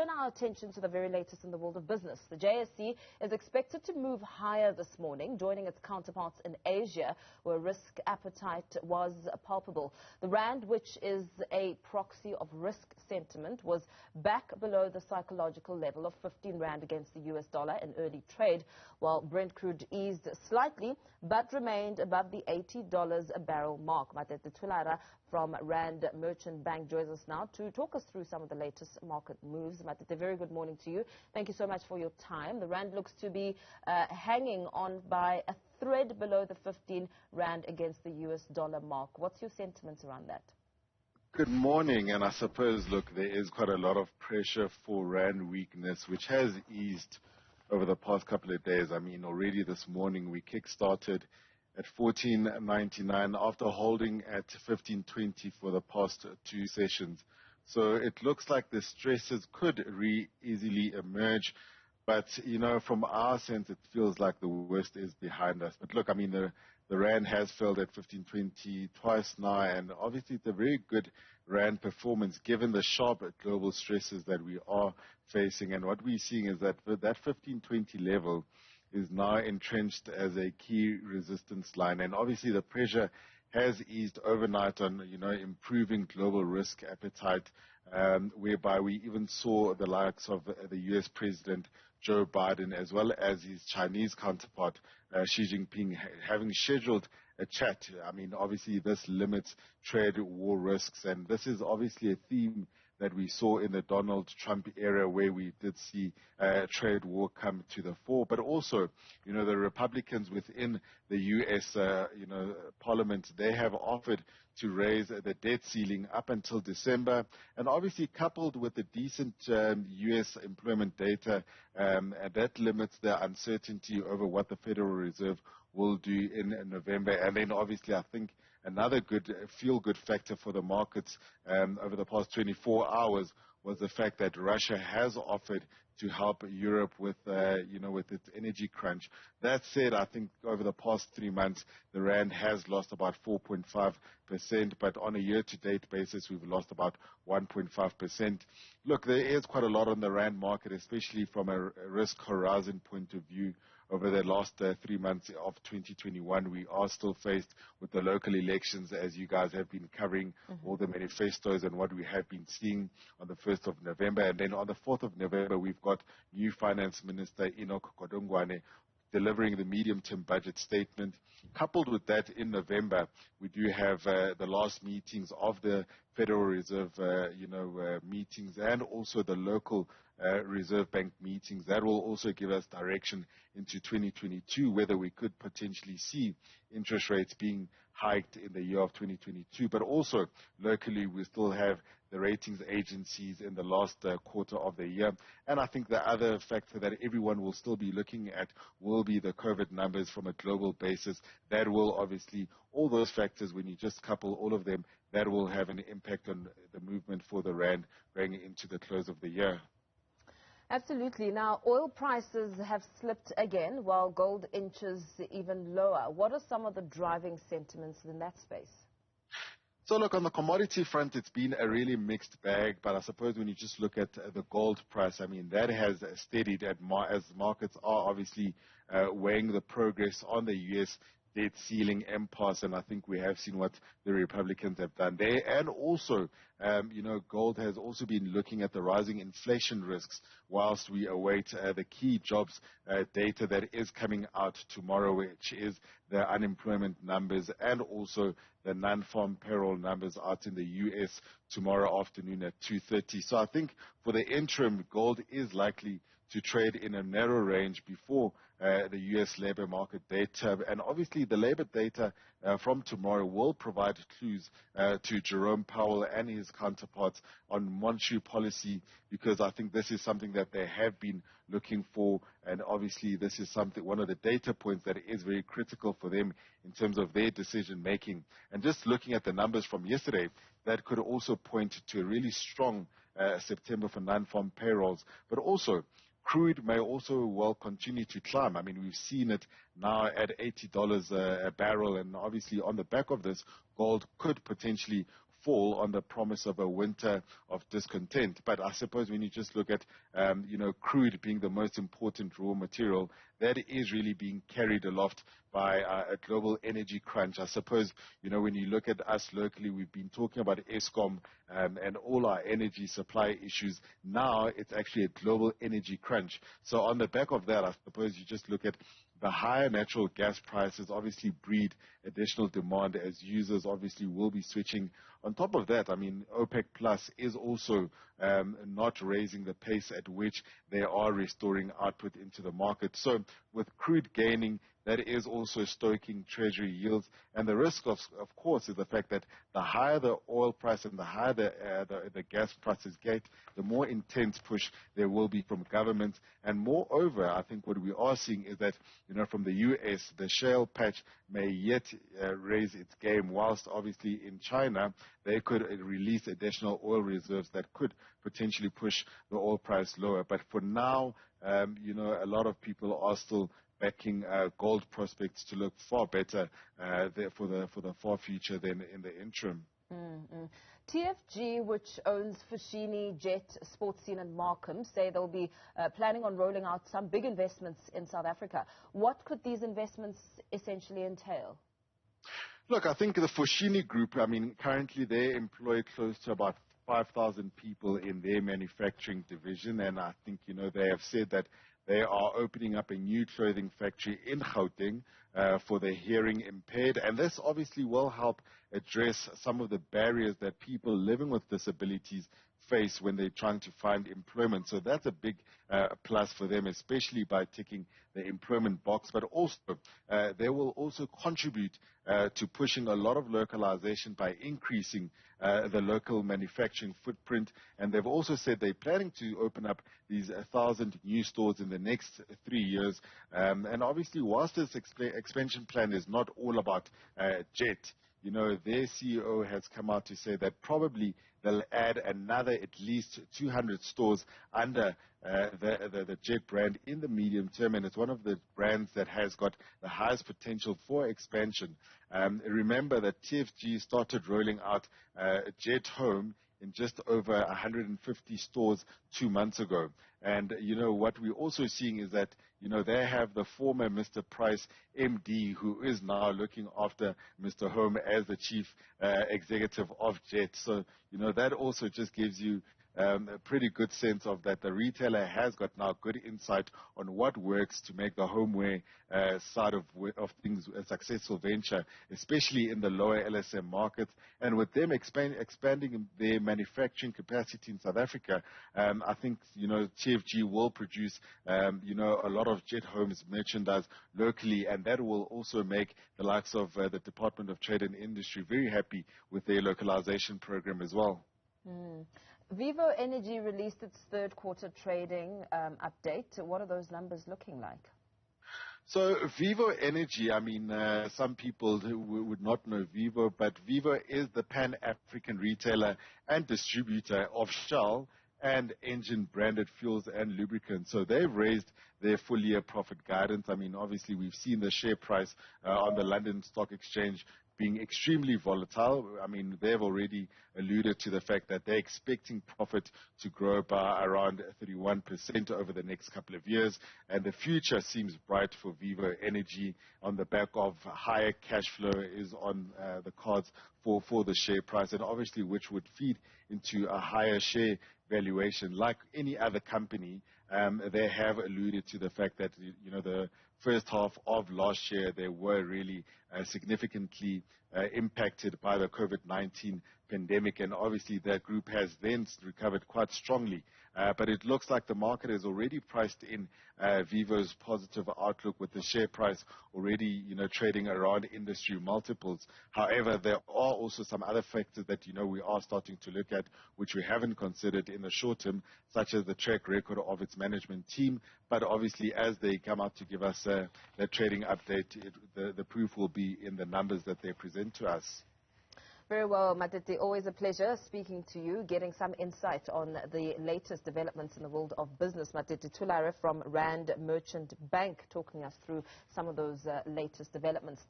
turn our attention to the very latest in the world of business. The JSE is expected to move higher this morning, joining its counterparts in Asia, where risk appetite was palpable. The rand, which is a proxy of risk sentiment, was back below the psychological level of 15 rand against the US dollar in early trade, while Brent crude eased slightly but remained above the $80 a barrel mark. Matete Thulare from Rand Merchant Bank joins us now to talk us through some of the latest market moves. Matete, very good morning to you. Thank you so much for your time. The rand looks to be hanging on by a thread below the 15 rand against the US dollar mark. What's your sentiments around that? Good morning, and I suppose, look, there is quite a lot of pressure for rand weakness, which has eased over the past couple of days. I mean, already this morning we kick-started at 14.99 after holding at 15.20 for the past two sessions. So it looks like the stresses could easily emerge. But, you know, from our sense, it feels like the worst is behind us. But look, I mean, the rand has failed at 15.20 twice now, and obviously it's a very good rand performance given the sharp global stresses that we are facing. And what we're seeing is that that 15.20 level is now entrenched as a key resistance line. And obviously the pressure has eased overnight on, you know, improving global risk appetite, whereby we even saw the likes of the U.S. President Joe Biden, as well as his Chinese counterpart, Xi Jinping, having scheduled a chat. I mean, obviously this limits trade war risks, and this is obviously a theme that we saw in the Donald Trump era, where we did see trade war come to the fore. But also, you know, the Republicans within the U.S., Parliament, they have offered to raise the debt ceiling up until December. And obviously, coupled with the decent U.S. employment data, that limits the uncertainty over what the Federal Reserve will do in November. And then obviously, I think another good feel-good factor for the markets over the past 24 hours was the fact that Russia has offered to help Europe with, with its energy crunch. That said, I think over the past 3 months, the rand has lost about 4.5%, but on a year-to-date basis, we've lost about 1.5%. Look, there is quite a lot on the rand market, especially from a risk horizon point of view. Over the last 3 months of 2021, we are still faced with the local elections, as you guys have been covering all the manifestos and what we have been seeing on the 1st of November. And then on the 4th of November, we've got new Finance Minister Enoch Godongwana delivering the medium-term budget statement. Coupled with that, in November, we do have the last meetings of the Federal Reserve, meetings, and also the local Reserve Bank meetings. That will also give us direction into 2022, whether we could potentially see interest rates being hiked in the year of 2022. But also, locally, we still have the ratings agencies in the last quarter of the year. And I think the other factor that everyone will still be looking at will be the COVID numbers from a global basis. That will obviously, all those factors, when you just couple all of them, that will have an impact on the movement for the rand going into the close of the year. Absolutely. Now, oil prices have slipped again, while gold inches even lower. What are some of the driving sentiments in that space? So look, on the commodity front, it's been a really mixed bag, but I suppose when you just look at the gold price, I mean, that has steadied as markets are obviously weighing the progress on the U.S. debt ceiling impasse, and I think we have seen what the Republicans have done there. And also, gold has also been looking at the rising inflation risks whilst we await the key jobs data that is coming out tomorrow, which is the unemployment numbers and also the non-farm payroll numbers out in the U.S. tomorrow afternoon at 2:30. So I think for the interim, gold is likely to trade in a narrow range before the U.S. labor market data. And obviously the labor data from tomorrow will provide clues to Jerome Powell and his counterparts on monetary policy, because I think this is something that they have been looking for. And obviously this is one of the data points that is very critical for them in terms of their decision making. And just looking at the numbers from yesterday, that could also point to a really strong September for non-farm payrolls. But also, crude may also well continue to climb. I mean, we've seen it now at $80 a barrel, and obviously on the back of this, gold could potentially fall on the promise of a winter of discontent. But I suppose when you just look at, crude being the most important raw material, that is really being carried aloft by a global energy crunch. I suppose, when you look at us locally, we've been talking about ESCOM and all our energy supply issues. Now it's actually a global energy crunch. So on the back of that, I suppose you just look at the higher natural gas prices obviously breed additional demand as users obviously will be switching. On top of that, I mean, OPEC Plus is also not raising the pace at which they are restoring output into the market. So with crude gaining, that is also stoking treasury yields. And the risk, of course, is the fact that the higher the oil price and the higher the gas prices get, the more intense push there will be from governments. And moreover, I think what we are seeing is that, from the U.S., the shale patch may yet raise its game, whilst obviously in China, they could release additional oil reserves that could potentially push the oil price lower. But for now, a lot of people are still backing gold prospects to look far better for the far future than in the interim. TFG, which owns Foschini, Jet, Sportscene and Markham, say they'll be planning on rolling out some big investments in South Africa. What could these investments essentially entail? Look, I think the Foschini Group, currently they employ close to about 5,000 people in their manufacturing division, and I think, they have said that they are opening up a new clothing factory in Gauteng for the hearing impaired, and this obviously will help address some of the barriers that people living with disabilities face when they're trying to find employment. So that's a big plus for them, especially by ticking the employment box. But also, they will also contribute to pushing a lot of localization by increasing the local manufacturing footprint. And they've also said they're planning to open up these 1,000 new stores in the next 3 years. And obviously, whilst this expansion plan is not all about Jet, their CEO has come out to say that probably they'll add another at least 200 stores under the Jet brand in the medium term, and it's one of the brands that has got the highest potential for expansion. Remember that TFG started rolling out Jet Home in just over 150 stores 2 months ago. And, what we're also seeing is that, they have the former Mr. Price MD who is now looking after Mr. Home as the chief executive of Jet. So, that also just gives you a pretty good sense of that the retailer has got now good insight on what works to make the homeware side of things a successful venture, especially in the lower LSM markets. And with them expanding their manufacturing capacity in South Africa, I think, TFG will produce, a lot of Jet Homes merchandise locally, and that will also make the likes of the Department of Trade and Industry very happy with their localization program as well. Vivo Energy released its third quarter trading update. What are those numbers looking like? So Vivo Energy, some people would not know Vivo, but Vivo is the Pan-African retailer and distributor of Shell and engine branded fuels and lubricants. So they've raised their full year profit guidance. Obviously we've seen the share price on the London Stock Exchange being extremely volatile. They've already alluded to the fact that they're expecting profit to grow by around 31% over the next couple of years. And the future seems bright for Vivo Energy on the back of higher cash flow is on the cards for the share price, and obviously which would feed into a higher share valuation. Like any other company, they have alluded to the fact that, the first half of last year, they were really significantly impacted by the COVID-19 pandemic, and obviously that group has then recovered quite strongly. But it looks like the market has already priced in Vivo's positive outlook, with the share price already, trading around industry multiples. However, there are also some other factors that, we are starting to look at, which we haven't considered in the short term, such as the track record of its management team. But obviously, as they come out to give us the trading update, the proof will be in the numbers that they present to us. Very well, Matete. Always a pleasure speaking to you, getting some insight on the latest developments in the world of business. Matete Thulare from Rand Merchant Bank talking us through some of those latest developments.